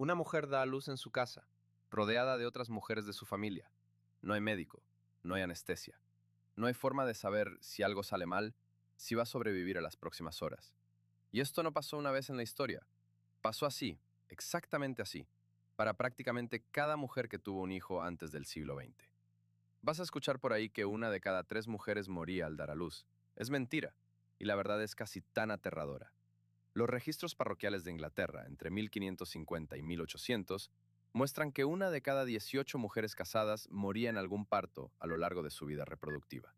Una mujer da a luz en su casa, rodeada de otras mujeres de su familia. No hay médico, no hay anestesia, no hay forma de saber si algo sale mal, si va a sobrevivir a las próximas horas. Y esto no pasó una vez en la historia, pasó así, exactamente así, para prácticamente cada mujer que tuvo un hijo antes del siglo XX. Vas a escuchar por ahí que una de cada tres mujeres moría al dar a luz. Es mentira, y la verdad es casi tan aterradora. Los registros parroquiales de Inglaterra entre 1550 y 1800 muestran que una de cada 18 mujeres casadas moría en algún parto a lo largo de su vida reproductiva.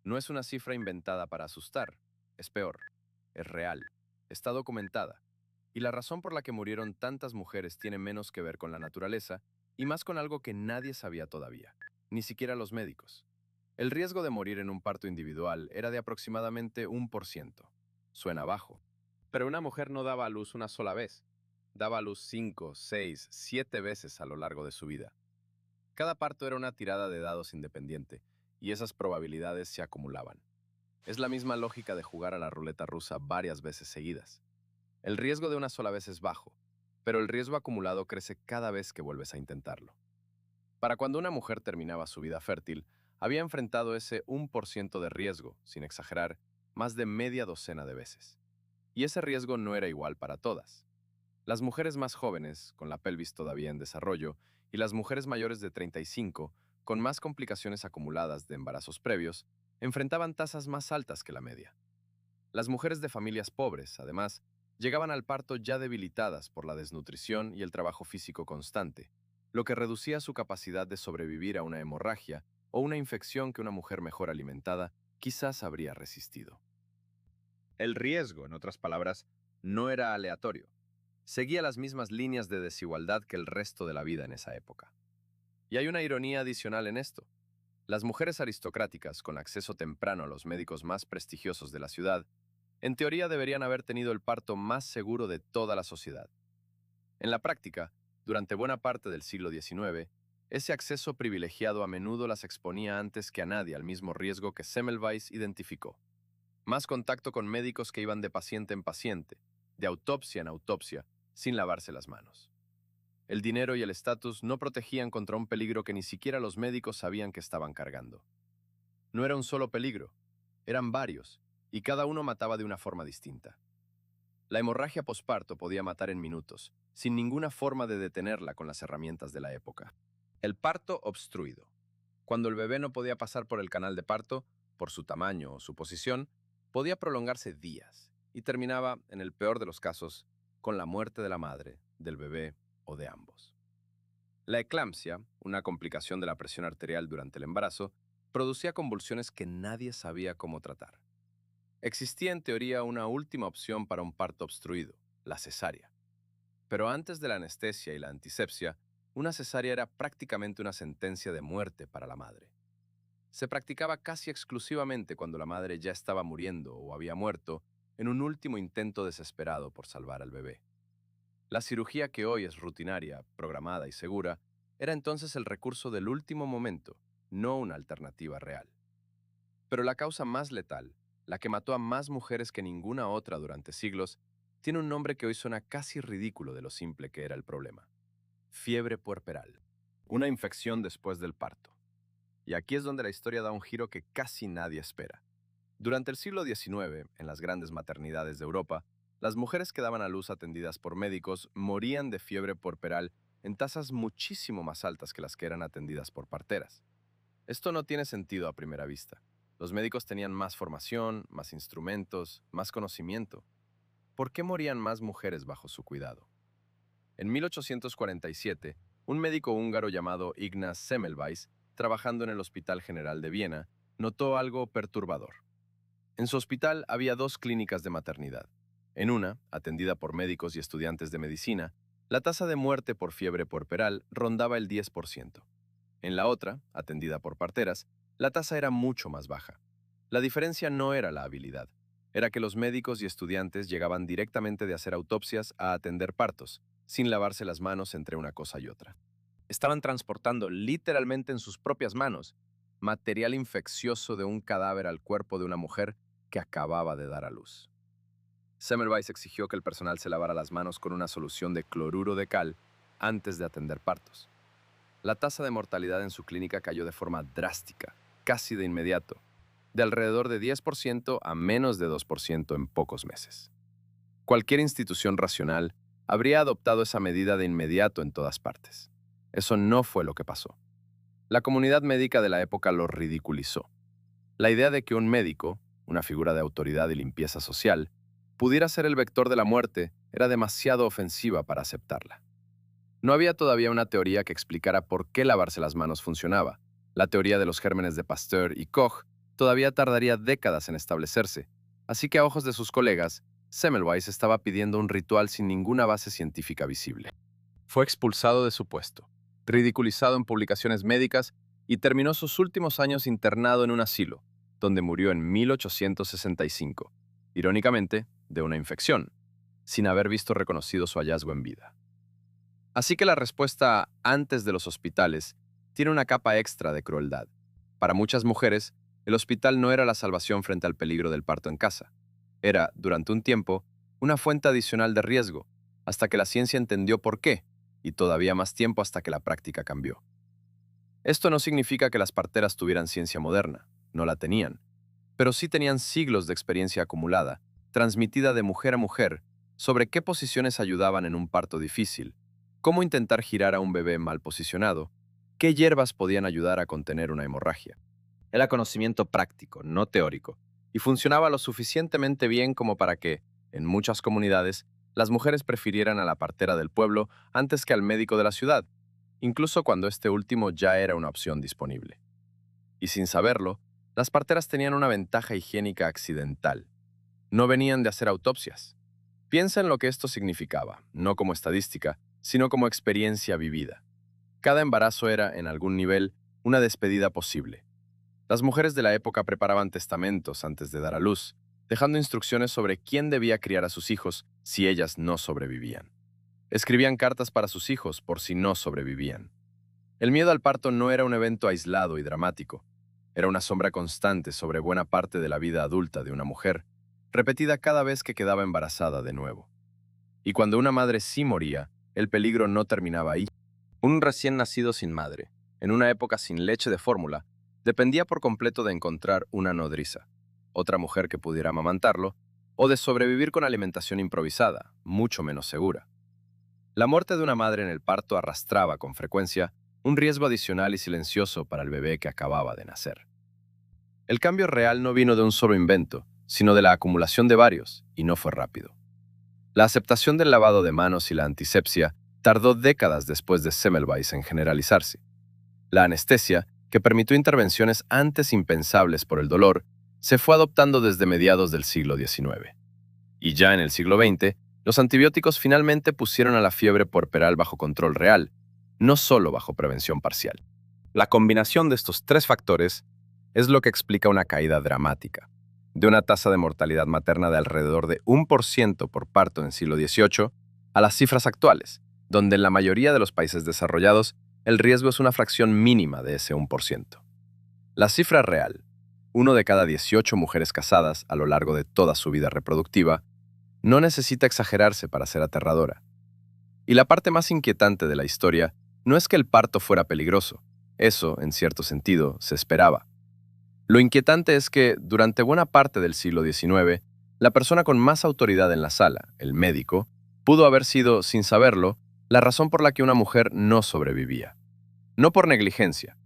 No es una cifra inventada para asustar, es peor, es real, está documentada, y la razón por la que murieron tantas mujeres tiene menos que ver con la naturaleza y más con algo que nadie sabía todavía, ni siquiera los médicos. El riesgo de morir en un parto individual era de aproximadamente 1%. Suena bajo. Pero una mujer no daba a luz una sola vez. Daba a luz 5, 6, 7 veces a lo largo de su vida. Cada parto era una tirada de dados independiente, y esas probabilidades se acumulaban. Es la misma lógica de jugar a la ruleta rusa varias veces seguidas. El riesgo de una sola vez es bajo, pero el riesgo acumulado crece cada vez que vuelves a intentarlo. Para cuando una mujer terminaba su vida fértil, había enfrentado ese 1% de riesgo, sin exagerar, más de media docena de veces. Y ese riesgo no era igual para todas. Las mujeres más jóvenes, con la pelvis todavía en desarrollo, y las mujeres mayores de 35, con más complicaciones acumuladas de embarazos previos, enfrentaban tasas más altas que la media. Las mujeres de familias pobres, además, llegaban al parto ya debilitadas por la desnutrición y el trabajo físico constante, lo que reducía su capacidad de sobrevivir a una hemorragia o una infección que una mujer mejor alimentada quizás habría resistido. El riesgo, en otras palabras, no era aleatorio. Seguía las mismas líneas de desigualdad que el resto de la vida en esa época. Y hay una ironía adicional en esto. Las mujeres aristocráticas, con acceso temprano a los médicos más prestigiosos de la ciudad, en teoría deberían haber tenido el parto más seguro de toda la sociedad. En la práctica, durante buena parte del siglo XIX, ese acceso privilegiado a menudo las exponía antes que a nadie al mismo riesgo que Semmelweis identificó. Más contacto con médicos que iban de paciente en paciente, de autopsia en autopsia, sin lavarse las manos. El dinero y el estatus no protegían contra un peligro que ni siquiera los médicos sabían que estaban cargando. No era un solo peligro, eran varios, y cada uno mataba de una forma distinta. La hemorragia posparto podía matar en minutos, sin ninguna forma de detenerla con las herramientas de la época. El parto obstruido. Cuando el bebé no podía pasar por el canal de parto, por su tamaño o su posición, podía prolongarse días y terminaba, en el peor de los casos, con la muerte de la madre, del bebé o de ambos. La eclampsia, una complicación de la presión arterial durante el embarazo, producía convulsiones que nadie sabía cómo tratar. Existía en teoría una última opción para un parto obstruido, la cesárea. Pero antes de la anestesia y la antisepsia, una cesárea era prácticamente una sentencia de muerte para la madre. Se practicaba casi exclusivamente cuando la madre ya estaba muriendo o había muerto en un último intento desesperado por salvar al bebé. La cirugía que hoy es rutinaria, programada y segura, era entonces el recurso del último momento, no una alternativa real. Pero la causa más letal, la que mató a más mujeres que ninguna otra durante siglos, tiene un nombre que hoy suena casi ridículo de lo simple que era el problema. Fiebre puerperal. Una infección después del parto. Y aquí es donde la historia da un giro que casi nadie espera. Durante el siglo XIX, en las grandes maternidades de Europa, las mujeres que daban a luz atendidas por médicos morían de fiebre puerperal en tasas muchísimo más altas que las que eran atendidas por parteras. Esto no tiene sentido a primera vista. Los médicos tenían más formación, más instrumentos, más conocimiento. ¿Por qué morían más mujeres bajo su cuidado? En 1847, un médico húngaro llamado Ignaz Semmelweis, trabajando en el Hospital General de Viena, notó algo perturbador. En su hospital había dos clínicas de maternidad. En una, atendida por médicos y estudiantes de medicina, la tasa de muerte por fiebre puerperal rondaba el 10%. En la otra, atendida por parteras, la tasa era mucho más baja. La diferencia no era la habilidad, era que los médicos y estudiantes llegaban directamente de hacer autopsias a atender partos, sin lavarse las manos entre una cosa y otra. Estaban transportando literalmente en sus propias manos material infeccioso de un cadáver al cuerpo de una mujer que acababa de dar a luz. Semmelweis exigió que el personal se lavara las manos con una solución de cloruro de cal antes de atender partos. La tasa de mortalidad en su clínica cayó de forma drástica, casi de inmediato, de alrededor de 10% a menos de 2% en pocos meses. Cualquier institución racional habría adoptado esa medida de inmediato en todas partes. Eso no fue lo que pasó. La comunidad médica de la época lo ridiculizó. La idea de que un médico, una figura de autoridad y limpieza social, pudiera ser el vector de la muerte era demasiado ofensiva para aceptarla. No había todavía una teoría que explicara por qué lavarse las manos funcionaba. La teoría de los gérmenes de Pasteur y Koch todavía tardaría décadas en establecerse, así que a ojos de sus colegas, Semmelweis estaba pidiendo un ritual sin ninguna base científica visible. Fue expulsado de su puesto, ridiculizado en publicaciones médicas y terminó sus últimos años internado en un asilo, donde murió en 1865, irónicamente, de una infección, sin haber visto reconocido su hallazgo en vida. Así que la respuesta antes de los hospitales tiene una capa extra de crueldad. Para muchas mujeres, el hospital no era la salvación frente al peligro del parto en casa. Era, durante un tiempo, una fuente adicional de riesgo, hasta que la ciencia entendió por qué, y todavía más tiempo hasta que la práctica cambió. Esto no significa que las parteras tuvieran ciencia moderna, no la tenían, pero sí tenían siglos de experiencia acumulada, transmitida de mujer a mujer, sobre qué posiciones ayudaban en un parto difícil, cómo intentar girar a un bebé mal posicionado, qué hierbas podían ayudar a contener una hemorragia. Era conocimiento práctico, no teórico, y funcionaba lo suficientemente bien como para que, en muchas comunidades, las mujeres prefirieran a la partera del pueblo antes que al médico de la ciudad, incluso cuando este último ya era una opción disponible. Y sin saberlo, las parteras tenían una ventaja higiénica accidental. No venían de hacer autopsias. Piensa en lo que esto significaba, no como estadística, sino como experiencia vivida. Cada embarazo era, en algún nivel, una despedida posible. Las mujeres de la época preparaban testamentos antes de dar a luz, dejando instrucciones sobre quién debía criar a sus hijos si ellas no sobrevivían. Escribían cartas para sus hijos por si no sobrevivían. El miedo al parto no era un evento aislado y dramático. Era una sombra constante sobre buena parte de la vida adulta de una mujer, repetida cada vez que quedaba embarazada de nuevo. Y cuando una madre sí moría, el peligro no terminaba ahí. Un recién nacido sin madre, en una época sin leche de fórmula, dependía por completo de encontrar una nodriza, otra mujer que pudiera amamantarlo, o de sobrevivir con alimentación improvisada, mucho menos segura. La muerte de una madre en el parto arrastraba, con frecuencia, un riesgo adicional y silencioso para el bebé que acababa de nacer. El cambio real no vino de un solo invento, sino de la acumulación de varios, y no fue rápido. La aceptación del lavado de manos y la antisepsia tardó décadas después de Semmelweis en generalizarse. La anestesia, que permitió intervenciones antes impensables por el dolor, se fue adoptando desde mediados del siglo XIX. Y ya en el siglo XX, los antibióticos finalmente pusieron a la fiebre puerperal bajo control real, no solo bajo prevención parcial. La combinación de estos tres factores es lo que explica una caída dramática, de una tasa de mortalidad materna de alrededor de 1% por parto en el siglo XVIII a las cifras actuales, donde en la mayoría de los países desarrollados el riesgo es una fracción mínima de ese 1%. La cifra real, 1 de cada 18 mujeres casadas a lo largo de toda su vida reproductiva, no necesita exagerarse para ser aterradora. Y la parte más inquietante de la historia no es que el parto fuera peligroso. Eso, en cierto sentido, se esperaba. Lo inquietante es que, durante buena parte del siglo XIX, la persona con más autoridad en la sala, el médico, pudo haber sido, sin saberlo, la razón por la que una mujer no sobrevivía. No por negligencia,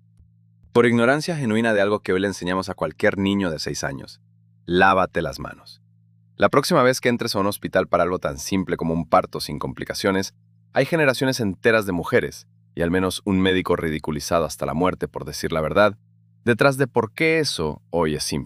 por ignorancia genuina de algo que hoy le enseñamos a cualquier niño de 6 años. Lávate las manos. La próxima vez que entres a un hospital para algo tan simple como un parto sin complicaciones, hay generaciones enteras de mujeres, y al menos un médico ridiculizado hasta la muerte por decir la verdad, detrás de por qué eso hoy es simple.